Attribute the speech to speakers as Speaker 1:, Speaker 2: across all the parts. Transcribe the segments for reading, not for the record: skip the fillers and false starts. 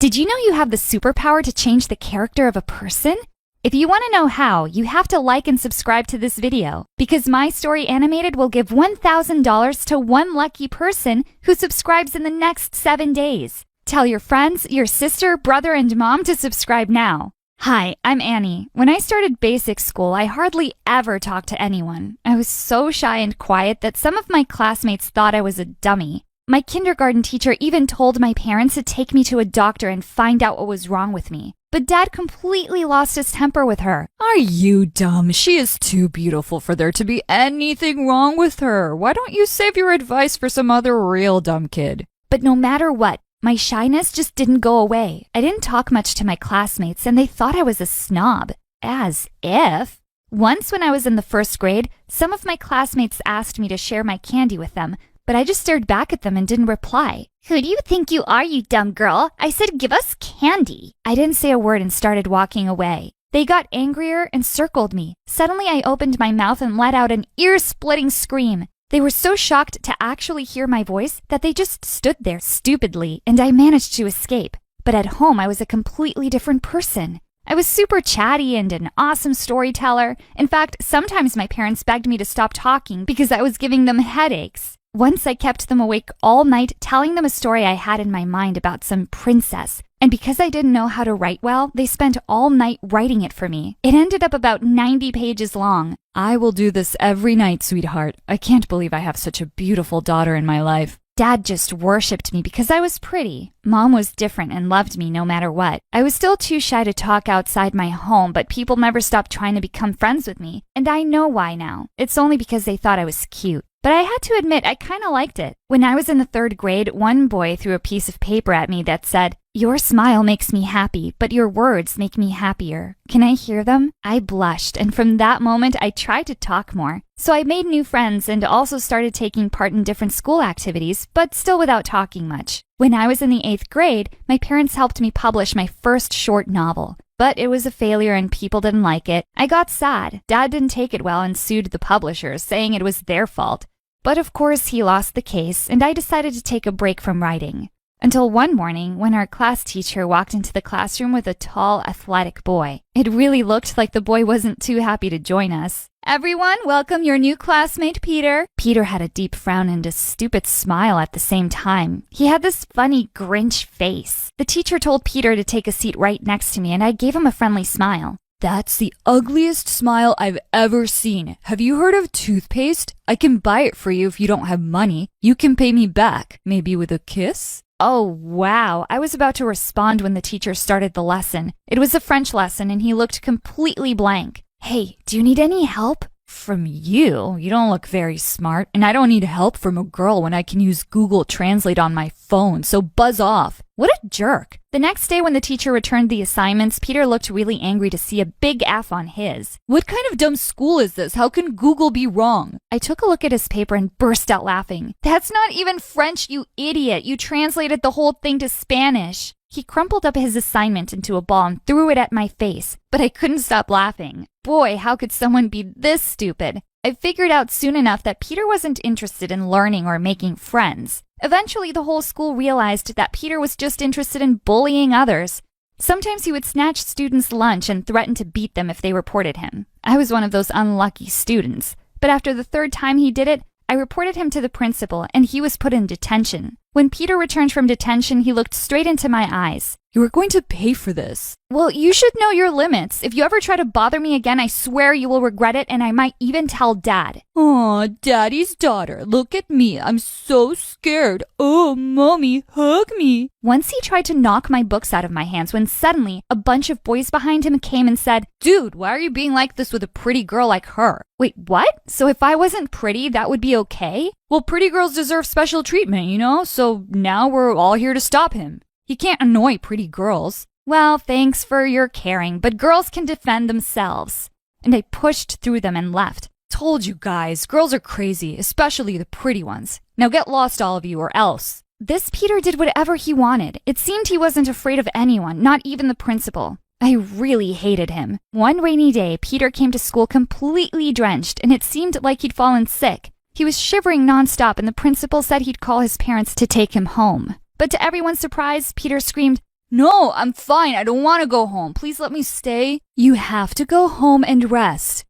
Speaker 1: Did you know you have the superpower to change the character of a person? If you want to know how, you have to like and subscribe to this video, because My Story Animated will give $1,000 to one lucky person who subscribes in the next 7 days. Tell your friends, your sister, brother, and mom to subscribe now. Hi, I'm Annie. When I started basic school, I hardly ever talked to anyone. I was so shy and quiet that some of my classmates thought I was a dummy. My kindergarten teacher even told my parents to take me to a doctor and find out what was wrong with me. But Dad completely lost his temper with her.
Speaker 2: Are you dumb? She is too beautiful for there to be anything wrong with her. Why don't you save your advice for some other real dumb kid?
Speaker 1: But no matter what, my shyness just didn't go away. I didn't talk much to my classmates, and they thought I was a snob. As if. Once when I was in the first grade, some of my classmates asked me to share my candy with them, but I just stared back at them and didn't reply. Who do you think you are, you dumb girl? I said give us candy. I didn't say a word and started walking away. They got angrier and circled me. Suddenly I opened my mouth and let out an ear-splitting scream. They were so shocked to actually hear my voice that they just stood there stupidly, and I managed to escape. But at home I was a completely different person. I was super chatty and an awesome storyteller. In fact, sometimes my parents begged me to stop talking because I was giving them headaches. Once I kept them awake all night telling them a story I had in my mind about some princess. And because I didn't know how to write well, they spent all night writing it for me. It ended up about 90 pages long.
Speaker 2: I will do this every night, sweetheart. I can't believe I have such a beautiful daughter in my life.
Speaker 1: Dad just worshipped me because I was pretty. Mom was different and loved me no matter what. I was still too shy to talk outside my home, but people never stopped trying to become friends with me. And I know why now. It's only because they thought I was cute. But I had to admit, I kind of liked it. When I was in the 3rd grade, one boy threw a piece of paper at me that said, "Your smile makes me happy, but your words make me happier. Can I hear them?" I blushed, and from that moment, I tried to talk more. So I made new friends and also started taking part in different school activities, but still without talking much. When I was in the 8th grade, my parents helped me publish my first short novel. But it was a failure and people didn't like it. I got sad. Dad didn't take it well and sued the publishers, saying it was their fault. But of course he lost the case, and I decided to take a break from writing. Until one morning, when our class teacher walked into the classroom with a tall, athletic boy. It really looked like the boy wasn't too happy to join us. "Everyone, welcome your new classmate, Peter." Peter had a deep frown and a stupid smile at the same time. He had this funny Grinch face. The teacher told Peter to take a seat right next to me, and I gave him a friendly smile.
Speaker 2: That's the ugliest smile I've ever seen. Have you heard of toothpaste? I can buy it for you if you don't have money. You can pay me back, maybe with a kiss?
Speaker 1: Oh, wow. I was about to respond when the teacher started the lesson. It was a French lesson, and he looked completely blank. "Hey, do you need any help?"
Speaker 2: From you? You don't look very smart, and I don't need help from a girl when I can use Google Translate on my phone, so buzz off.
Speaker 1: What a jerk. The next day when the teacher returned the assignments, Peter looked really angry to see a big F on his.
Speaker 2: What kind of dumb school is this? How can Google be wrong?
Speaker 1: I took a look at his paper and burst out laughing. "That's not even French, you idiot. You translated the whole thing to Spanish." He crumpled up his assignment into a ball and threw it at my face, but I couldn't stop laughing. Boy, how could someone be this stupid? I figured out soon enough that Peter wasn't interested in learning or making friends. Eventually, the whole school realized that Peter was just interested in bullying others. Sometimes he would snatch students' lunch and threaten to beat them if they reported him. I was one of those unlucky students. But after the 3rd time he did it, I reported him to the principal, and he was put in detention. When Peter returned from detention, he looked straight into my eyes.
Speaker 2: "You are going to pay for this."
Speaker 1: "Well, you should know your limits. If you ever try to bother me again, I swear you will regret it, and I might even tell Dad."
Speaker 2: Aw, Daddy's daughter. Look at me. I'm so scared. Oh, Mommy, hug me.
Speaker 1: Once he tried to knock my books out of my hands when suddenly a bunch of boys behind him came and said,
Speaker 2: "Dude, why are you being like this with a pretty girl like her?"
Speaker 1: "Wait, what? So if I wasn't pretty, that would be okay?"
Speaker 2: "Well, pretty girls deserve special treatment, you know? So now we're all here to stop him. He can't annoy pretty girls."
Speaker 1: "Well, thanks for your caring, but girls can defend themselves." And I pushed through them and left.
Speaker 2: Told you guys, girls are crazy, especially the pretty ones. Now get lost, all of you, or else.
Speaker 1: This Peter did whatever he wanted. It seemed he wasn't afraid of anyone, not even the principal. I really hated him. One rainy day, Peter came to school completely drenched, and it seemed like he'd fallen sick. He was shivering nonstop, and the principal said he'd call his parents to take him home. But to everyone's surprise, Peter screamed,
Speaker 2: No, I'm fine. I don't want to go home. Please let me stay. You have to go home and rest.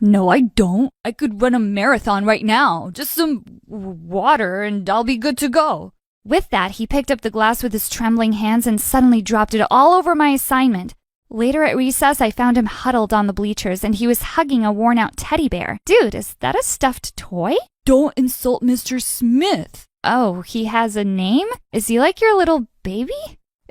Speaker 2: No, I don't. I could run a marathon right now. Just some water and I'll be good to go.
Speaker 1: With that, he picked up the glass with his trembling hands and suddenly dropped it all over my assignment. Later at recess, I found him huddled on the bleachers and he was hugging a worn-out teddy bear. Dude, is that a stuffed toy?
Speaker 2: Don't insult Mr. Smith.
Speaker 1: Oh, he has a name? Is he like your little baby?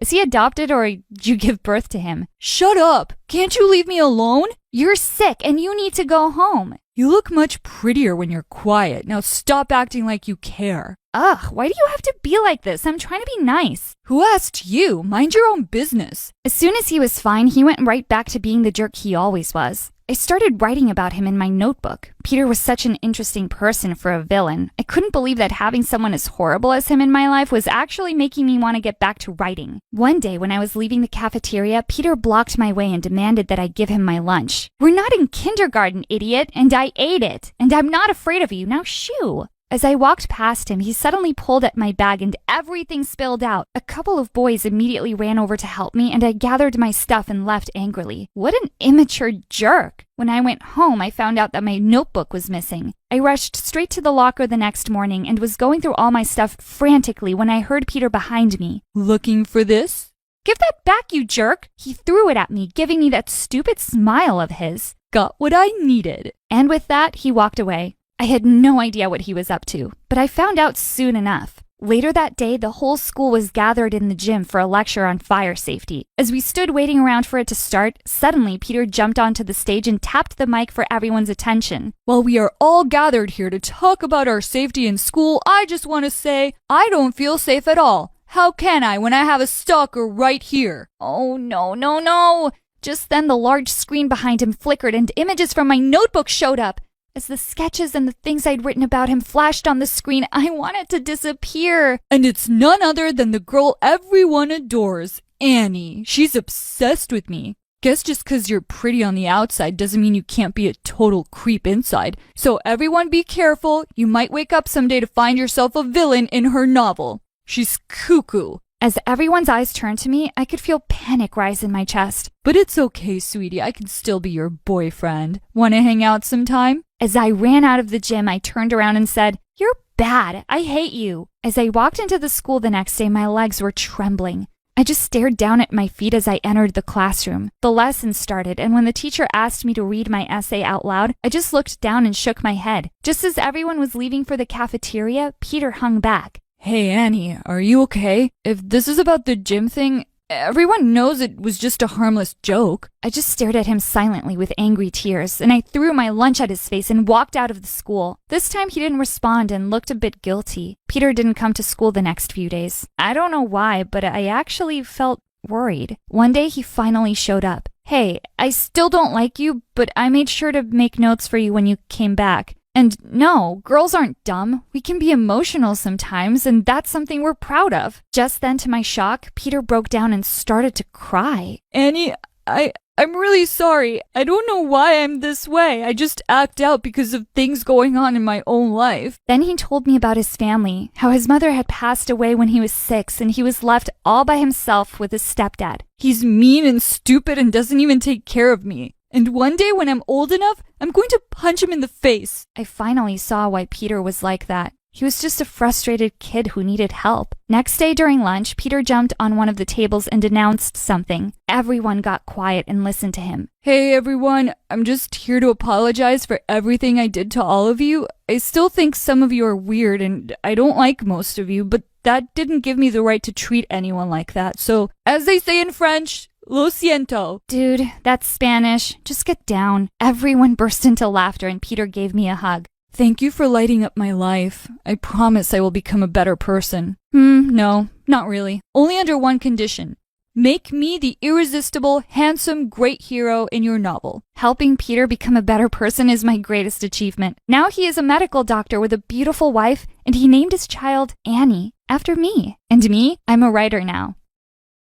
Speaker 1: Is he adopted or did you give birth to him?
Speaker 2: Shut up! Can't you leave me alone?
Speaker 1: You're sick and you need to go home.
Speaker 2: You look much prettier when you're quiet. Now stop acting like you care.
Speaker 1: Ugh, why do you have to be like this? I'm trying to be nice.
Speaker 2: Who asked you? Mind your own business.
Speaker 1: As soon as he was fine, he went right back to being the jerk he always was. I started writing about him in my notebook. Peter was such an interesting person for a villain. I couldn't believe that having someone as horrible as him in my life was actually making me want to get back to writing. One day when I was leaving the cafeteria, Peter blocked my way and demanded that I give him my lunch. We're not in kindergarten, idiot, and I ate it. And I'm not afraid of you. Now shoo. As I walked past him, he suddenly pulled at my bag and everything spilled out. A couple of boys immediately ran over to help me and I gathered my stuff and left angrily. What an immature jerk. When I went home, I found out that my notebook was missing. I rushed straight to the locker the next morning and was going through all my stuff frantically when I heard Peter behind me.
Speaker 2: Looking for this?
Speaker 1: Give that back, you jerk! He threw it at me, giving me that stupid smile of his.
Speaker 2: Got what I needed.
Speaker 1: And with that, he walked away. I had no idea what he was up to, but I found out soon enough. Later that day, the whole school was gathered in the gym for a lecture on fire safety. As we stood waiting around for it to start, suddenly Peter jumped onto the stage and tapped the mic for everyone's attention.
Speaker 2: While we are all gathered here to talk about our safety in school, I just want to say, I don't feel safe at all. How can I when I have a stalker right here?
Speaker 1: Oh, no. Just then the large screen behind him flickered and images from my notebook showed up. As the sketches and the things I'd written about him flashed on the screen, I wanted to disappear.
Speaker 2: And it's none other than the girl everyone adores, Annie. She's obsessed with me. Guess just 'cause you're pretty on the outside doesn't mean you can't be a total creep inside. So everyone be careful. You might wake up someday to find yourself a villain in her novel. She's cuckoo.
Speaker 1: As everyone's eyes turned to me, I could feel panic rise in my chest.
Speaker 2: But it's okay, sweetie. I can still be your boyfriend. Want to hang out sometime?
Speaker 1: As I ran out of the gym, I turned around and said, "You're bad. I hate you." As I walked into the school the next day, my legs were trembling. I just stared down at my feet as I entered the classroom. The lesson started, and when the teacher asked me to read my essay out loud, I just looked down and shook my head. Just as everyone was leaving for the cafeteria, Peter hung back.
Speaker 2: Hey, Annie, are you okay? If this is about the gym thing, everyone knows it was just a harmless joke.
Speaker 1: I just stared at him silently with angry tears, and I threw my lunch at his face and walked out of the school. This time he didn't respond and looked a bit guilty. Peter didn't come to school the next few days. I don't know why, but I actually felt worried. One day he finally showed up. "Hey, I still don't like you, but I made sure to make notes for you when you came back. And no, girls aren't dumb. We can be emotional sometimes, and that's something we're proud of." Just then, to my shock, Peter broke down and started to cry.
Speaker 2: Annie, I'm really sorry. I don't know why I'm this way. I just act out because of things going on in my own life.
Speaker 1: Then he told me about his family, how his mother had passed away when he was 6 and he was left all by himself with his stepdad.
Speaker 2: He's mean and stupid and doesn't even take care of me. And one day when I'm old enough, I'm going to punch him in the face.
Speaker 1: I finally saw why Peter was like that. He was just a frustrated kid who needed help. Next day during lunch, Peter jumped on one of the tables and announced something. Everyone got quiet and listened to him.
Speaker 2: Hey everyone, I'm just here to apologize for everything I did to all of you. I still think some of you are weird and I don't like most of you, but that didn't give me the right to treat anyone like that. So, as they say in French, lo siento.
Speaker 1: Dude, that's Spanish. Just get down. Everyone burst into laughter and Peter gave me a hug.
Speaker 2: Thank you for lighting up my life. I promise I will become a better person. No, not really. Only under one condition. Make me the irresistible, handsome, great hero in your novel.
Speaker 1: Helping Peter become a better person is my greatest achievement. Now he is a medical doctor with a beautiful wife, and he named his child Annie, after me. And me, I'm a writer now.